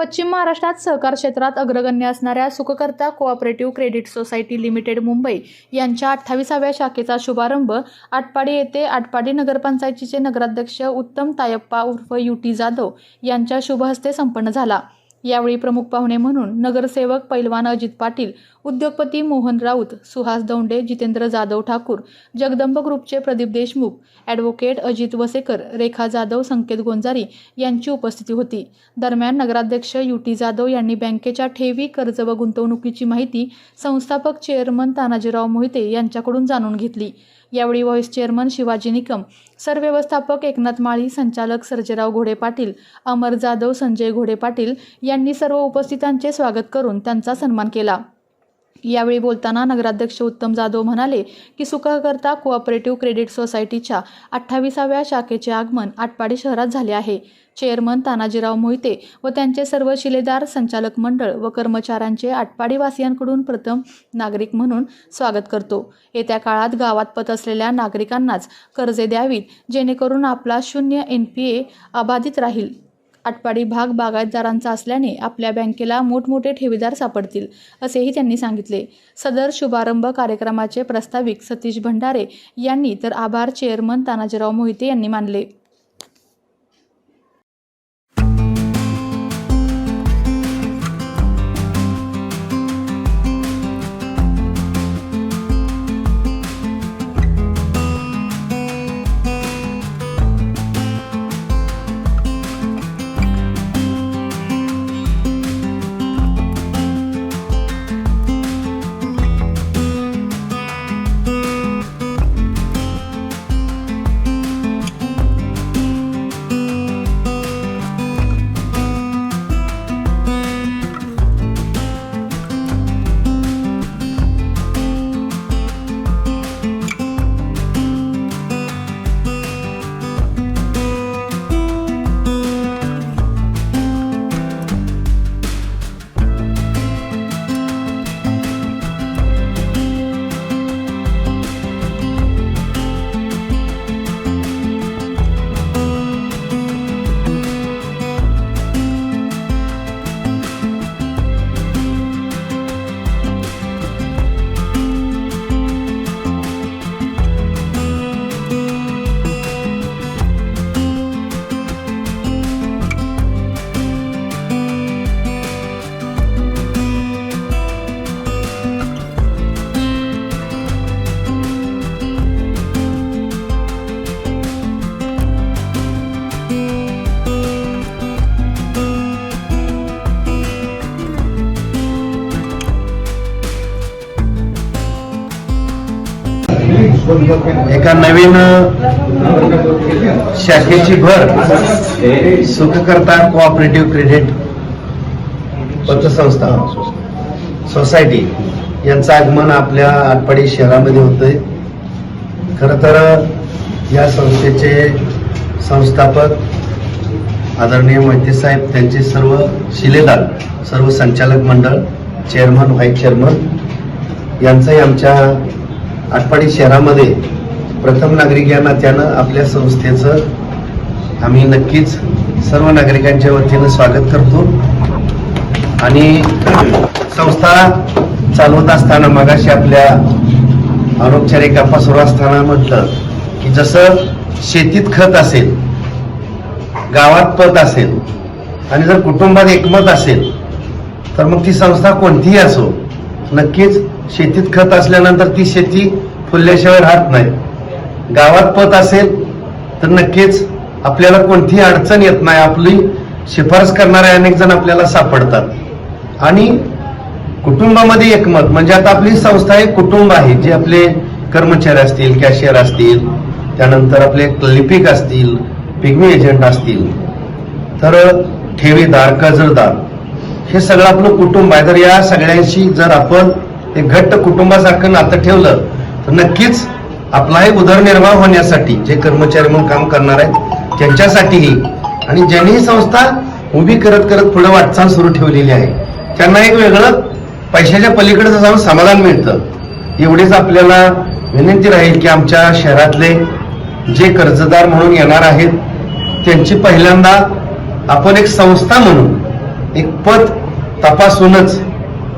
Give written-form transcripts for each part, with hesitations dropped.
पश्चिम महाराष्ट्रात सहकार क्षेत्रात अग्रगण्य असणाऱ्या Sukhkarta cooperative credit society limited Mumbai यांच्या 28व्या शाखेचा शुभारंभ आटपाडी येथे आटपाडी नगरपंचायतीचे नगराध्यक्ष उत्तम तायप्पा उर्फ युटी जाधव यांच्या शुभहस्ते संपन्न झाला। यावेळी प्रमुख पाहुणे म्हणून नगरसेवक पैलवान अजित पाटील, उद्योगपती मोहन राऊत, सुहास दौंडे, जितेंद्र जाधव ठाकूर, जगदंब ग्रुपचे प्रदीप देशमुख, ॲडव्होकेट अजित वसेकर, रेखा जाधव, संकेत गोंजारी यांची उपस्थिती होती। दरम्यान नगराध्यक्ष युटी जाधव यांनी बँकेच्या ठेवी, कर्ज व गुंतवणुकीची माहिती संस्थापक चेअरमन तानाजीराव मोहिते यांच्याकडून जाणून घेतली। यावेळी व्हाईस चेअरमन शिवाजी निकम, सरव्यवस्थापक एकनाथ माळी, संचालक सर्जेराव घोडे पाटील, अमर जाधव, संजय घोडे पाटील यांनी सर्व उपस्थितांचे स्वागत करून त्यांचा सन्मान केला। यावेळी बोलताना नगराध्यक्ष उत्तम जाधव म्हणाले की सुखकर्ता कोऑपरेटिव्ह क्रेडिट सोसायटीच्या 28व्या शाखेचे आगमन आटपाडी शहरात झाले आहे। चेअरमन तानाजीराव मोहिते व त्यांचे सर्व शिलेदार, संचालक मंडळ व कर्मचाऱ्यांचे आटपाडी वासियांकडून प्रथम नागरिक म्हणून स्वागत करतो। येत्या काळात गावात पत असलेल्या नागरिकांनाच कर्जे द्यावीत, जेणेकरून आपला 0 NPA अबाधित राहील। आटपाडी भाग बागायतदारांचा असल्याने आपल्या बँकेला मोठमोठे ठेवीदार सापडतील, असेही त्यांनी सांगितले। सदर शुभारंभ कार्यक्रमाचे प्रास्ताविक सतीश भंडारे यांनी तर आभार चेअरमन तानाजीराव मोहिते यांनी मानले। एका नवीन शाखेची भर सुखकर्ता कोऑपरेटिव्ह क्रेडिट पतसंस्था सोसायटी यांचं आगमन आपल्या आटपाडी शहरामध्ये होतंय। खरं तर या संस्थेचे संस्थापक आदरणीय मोहिते साहेब, त्यांचे सर्व शिलेदार, सर्व संचालक मंडळ, चेअरमन, व्हाईस चेअरमन यांचंही आमच्या आटपाडी शहरामध्ये प्रथम नागरिक या नात्यानं आपल्या संस्थेचं आम्ही नक्कीच सर्व नागरिकांच्या वतीनं स्वागत करतो। आणि संस्था चालवत असताना मगाशी आपल्या अनौपचारिक गप्पा सुरू असताना म्हटलं की जसं शेतीत खत असेल, गावात पत असेल आणि जर कुटुंबात एकमत असेल तर मग ती संस्था कोणतीही असो, नक्कीच शेतीत खत असल्यानंतर ती शेती फुलल्याशिवाय राहत नाही। गावात पत असेल तर नक्कीच आपल्याला कोणतीही अडचण येत नाही, आपली शिफारस करणारे अनेक जण आपल्याला सापडतात। आणि कुटुंबामध्ये एकमत म्हणजे आता आपली संस्था एक कुटुंब आहे, जे आपले कर्मचारी असतील, कॅशियर असतील, त्यानंतर आपले लिपिक असतील, पिगमी एजंट असतील, तर ठेवीदार, कर्जदार, हे सगळं आपलं कुटुंब आहे। तर या सगळ्यांशी जर आपण एक घट्ट कुटुंबासारखं नातं ठेवलं तर नक्कीच आपलाही उदरनिर्वाह होण्यासाठी जे कर्मचारी म्हणून काम करणार आहेत त्यांच्यासाठीही, आणि ज्यांनी संस्था उभी करत करत पुढे वाटचाल सुरू ठेवलेली आहे, त्यांना एक वेगळं पैशाच्या पलीकडे जाऊन समाधान मिळतं। एवढीच आपल्याला विनंती राहील की आमच्या शहरातले जे कर्जदार म्हणून येणार आहेत त्यांची पहिल्यांदा आपण एक संस्था म्हणून एक पद तपासूनच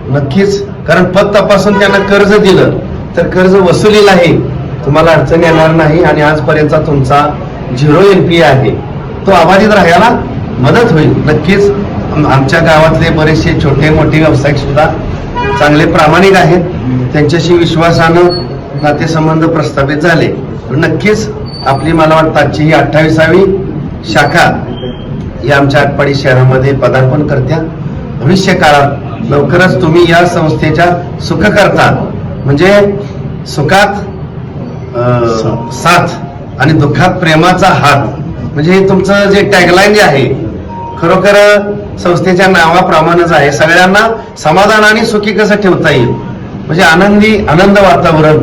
नक्कीच, कारण पद तपासून त्यांना कर्ज दिलं तर कर्ज वसुलीलाही तुम्हाला अडचण येणार नाही आणि आजपर्यंतचा तुमचा 0 NPA आहे तो अबाधित राहायला मदत होईल. नक्कीच आमच्या गावातले बरेचसे छोटे मोठे व्यावसायिक सुद्धा चांगले प्रामाणिक आहेत, त्यांच्याशी विश्वासानं नातेसंबंध प्रस्थापित झाले. नक्कीच आपली मला वाटतं आजची ही 28वी शाखा ही आमच्या आटपाडी शहरामध्ये पदार्पण करत्या. भविष्य काळात लवकरच तुम्ही या संस्थेच्या सुखकर्ता म्हणजे सुखात साथ आणि दुःखात प्रेमाचा हात म्हणजे हे तुमचं जे टॅगलाईन जे आहे खरोखर संस्थेच्या नावाप्रमाणेच आहे. सगळ्यांना समाधान आणि सुखी कसं ठेवता येईल म्हणजे आनंद वातावरण.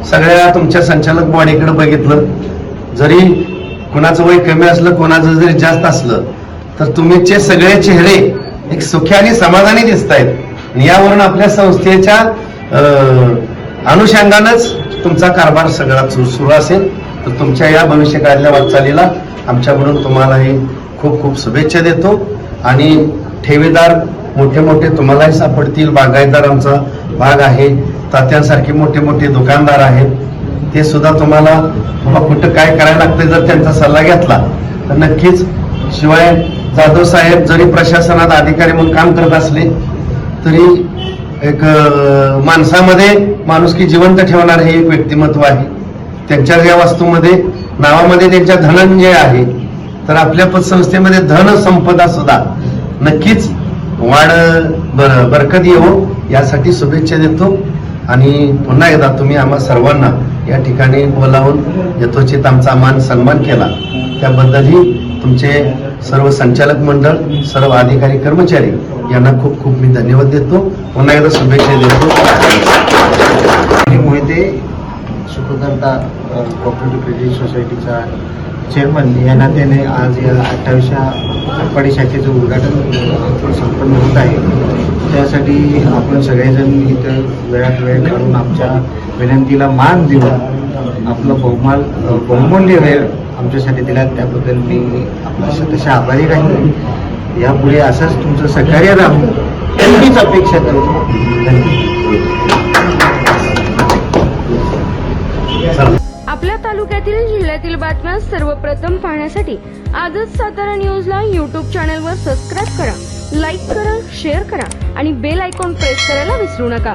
सगळ्या तुमच्या संचालक बॉडीकडे बघितलं, जरी कोणाचं वय कमी असलं कोणाचं जरी जास्त असलं तर तुमचे सगळे चेहरे एक सुखी आणि समाधानी दिसत आहेत. यावरून आपल्या संस्थेच्या अनुषंगानंच तुमचा कारभार सगळा सुरू असेल. तर तुमच्या या भविष्यकाळातल्या वाटचालीला आमच्याकडून तुम्हालाही खूप खूप शुभेच्छा देतो. आणि ठेवीदार मोठे मोठे तुम्हालाही सापडतील. बागायतदार आमचा भाग आहे, तात्यांसारखे मोठे मोठे दुकानदार आहेत, ते सुद्धा तुम्हाला बाबा कुठं काय करायला लागतं जर त्यांचा सल्ला घेतला तर नक्कीच. शिवाय जाधव साहेब जरी प्रशासनात अधिकारी म्हणून काम करत असले तरी एक माणसामध्ये माणुसकी जिवंत ठेवणार हे एक व्यक्तिमत्व आहे. त्यांच्या या वास्तूमध्ये नावामध्ये त्यांच्या धनंजय आहे, तर आपल्या पतसंस्थेमध्ये धन संपदा सुद्धा नक्कीच वाढ बरकत येवो यासाठी शुभेच्छा देतो. आणि पुन्हा एकदा तुम्ही आम्हा सर्वांना या ठिकाणी बोलावून यथोचित आमचा मान सन्मान केला त्याबद्दलही तुमचे सर्व संचालक मंडळ, सर्व अधिकारी कर्मचारी यांना खूप खूप मी धन्यवाद देतो. पुन्हा एकदा शुभेच्छा देतो. मोहिते सुखकर्ता कोऑपरेटिव्ह क्रेडिट सोसायटीचा चेअरमन या नात्याने आज या 28व्या आटपाडी शाखेचं उद्घाटन संपन्न होत आहे. त्यासाठी आपण सगळेजण इथं वेळात वेळ काढून आमच्या विनंतीला मान देऊन आपलं बहुमूल्य वेळ आमच्यासाठी दिला त्याबद्दल मी आपल्या तसे आभारी राहील. यापुढे असंच तुमचं सहकार्य राहून एवढीच अपेक्षा करतो. धन्यवाद. आपल्या तालुक्यातील जिल्ह्यातील बातम्या सर्वप्रथम पाहण्यासाठी आजच सातारा न्यूजला YouTube चॅनलवर सबस्क्राईब करा, लाईक करा, शेअर करा आणि बेल आयकॉन प्रेस करायला विसरू नका.